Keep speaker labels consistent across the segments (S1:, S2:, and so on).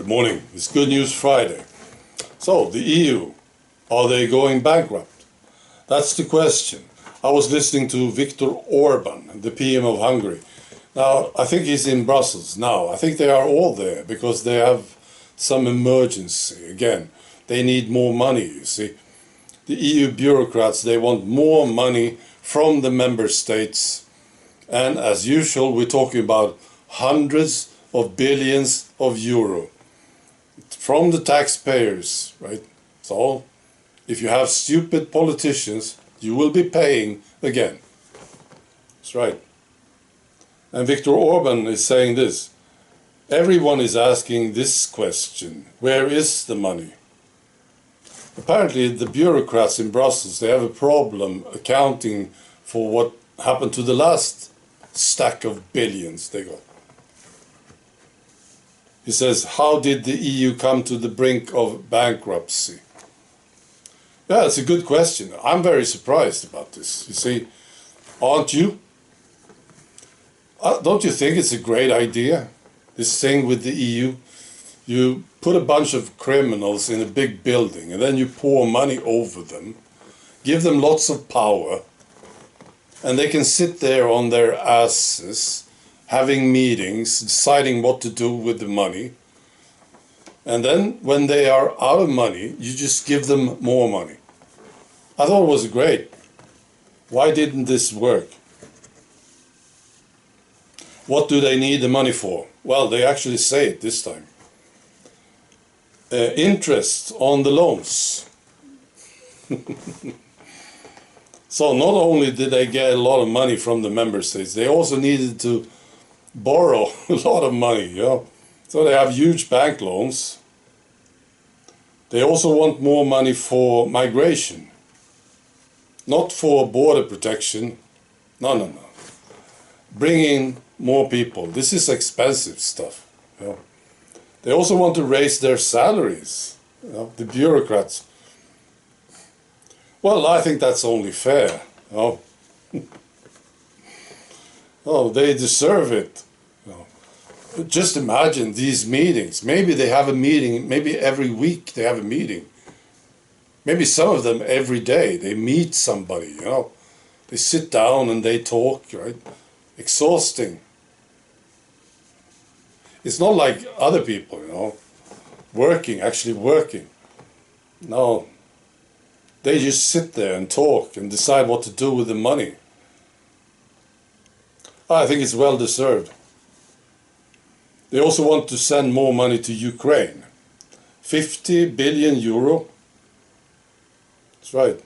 S1: Good morning. It's Good News Friday. So, the EU, are they going bankrupt? That's the question. I was listening to Viktor Orban, the PM of Hungary. Now, I think he's in Brussels now. I think they are all there because they have some emergency. Again, they need more money, you see. The EU bureaucrats, they want more money from the member states. And as usual, we're talking about hundreds of billions of euro from the taxpayers, right? So, if you have stupid politicians, you will be paying again. That's right. And Viktor Orban is saying this. Everyone is asking this question. Where is the money? Apparently, the bureaucrats in Brussels, they have a problem accounting for what happened to the last stack of billions they got. He says, how did the EU come to the brink of bankruptcy? Yeah, it's a good question. I'm very surprised about this. You see, aren't you? Don't you think it's a great idea, this thing with the EU? You put a bunch of criminals in a big building and then you pour money over them, give them lots of power, and they can sit there on their asses having meetings, deciding what to do with the money. And then when they are out of money, you just give them more money. I thought it was great. Why didn't this work? What do they need the money for? Well, they actually say it this time. Interest on the loans. So not only did they get a lot of money from the member states, they also needed to borrow a lot of money, you know. So they have huge bank loans. They also want more money for migration. Not for border protection. No. Bring in more people. This is expensive stuff. You know. They also want to raise their salaries. You know, the bureaucrats. Well, I think that's only fair. You know. Oh, they deserve it. You know. Just imagine these meetings. Maybe they have a meeting, maybe every week they have a meeting. Maybe some of them every day. They meet somebody, you know. They sit down and they talk, right? Exhausting. It's not like other people, you know, actually working. No. They just sit there and talk and decide what to do with the money. I think it's well deserved. They also want to send more money to Ukraine. 50 billion euro. That's right.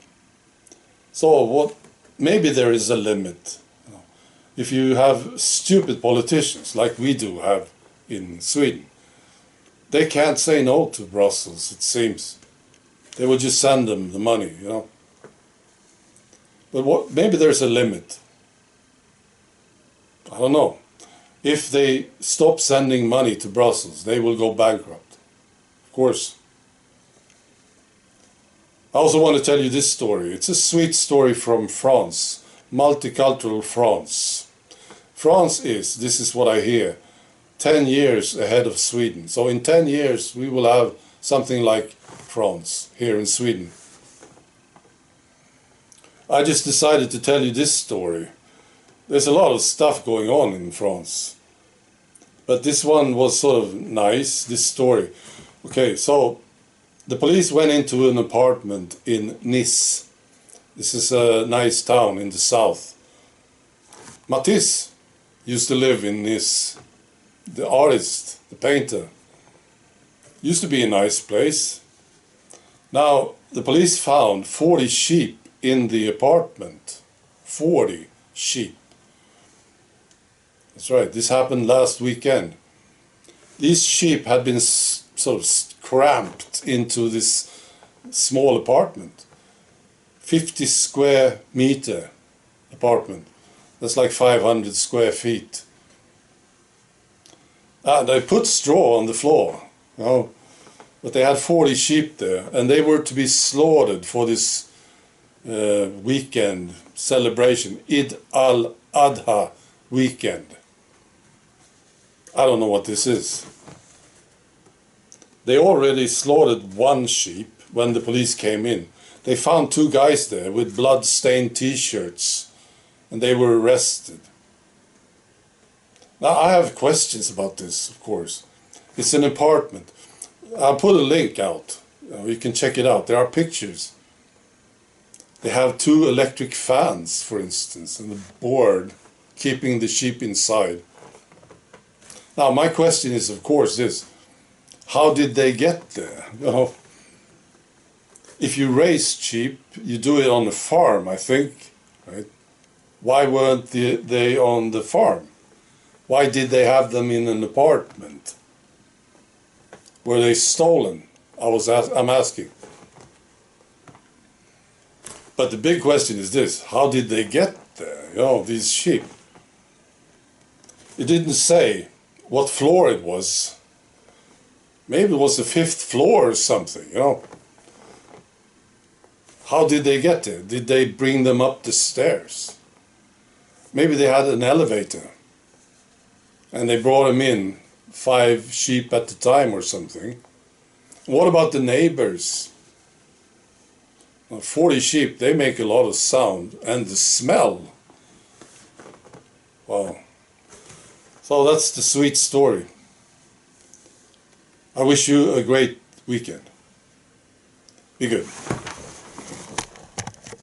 S1: So maybe there is a limit. If you have stupid politicians like we do have in Sweden, they can't say no to Brussels, it seems. They will just send them the money, you know. But maybe there's a limit. I don't know. If they stop sending money to Brussels, they will go bankrupt. Of course. I also want to tell you this story. It's a sweet story from France. Multicultural France. France is, this is what I hear, 10 years ahead of Sweden. So in 10 years we will have something like France here in Sweden. I just decided to tell you this story. There's a lot of stuff going on in France. But this one was sort of nice, this story. Okay, so the police went into an apartment in Nice. This is a nice town in the south. Matisse used to live in Nice. The artist, the painter. Used to be a nice place. Now, the police found 40 sheep in the apartment. 40 sheep. That's right, this happened last weekend. These sheep had been sort of cramped into this small apartment. 50 square meter apartment. That's like 500 square feet. And they put straw on the floor, you know, but they had 40 sheep there, and they were to be slaughtered for this weekend celebration, Eid al-Adha weekend. I don't know what this is. They already slaughtered one sheep when the police came in. They found two guys there with blood-stained t-shirts, and they were arrested. Now, I have questions about this, of course. It's an apartment. I'll put a link out. You can check it out. There are pictures. They have two electric fans, for instance, and a board keeping the sheep inside. Now, my question is, of course, this. How did they get there? You know, if you raise sheep, you do it on a farm, I think, right? Why weren't they on the farm? Why did they have them in an apartment? Were they stolen? I'm asking. But the big question is this: how did they get there? You know, these sheep. It didn't say what floor it was. Maybe it was the 5th floor or something, you know. How did they get there? Did they bring them up the stairs? Maybe they had an elevator and they brought them in, 5 sheep at a time or something. What about the neighbors? Well, 40 sheep, they make a lot of sound, and the smell. Wow. So that's the sweet story. I wish you a great weekend. Be good.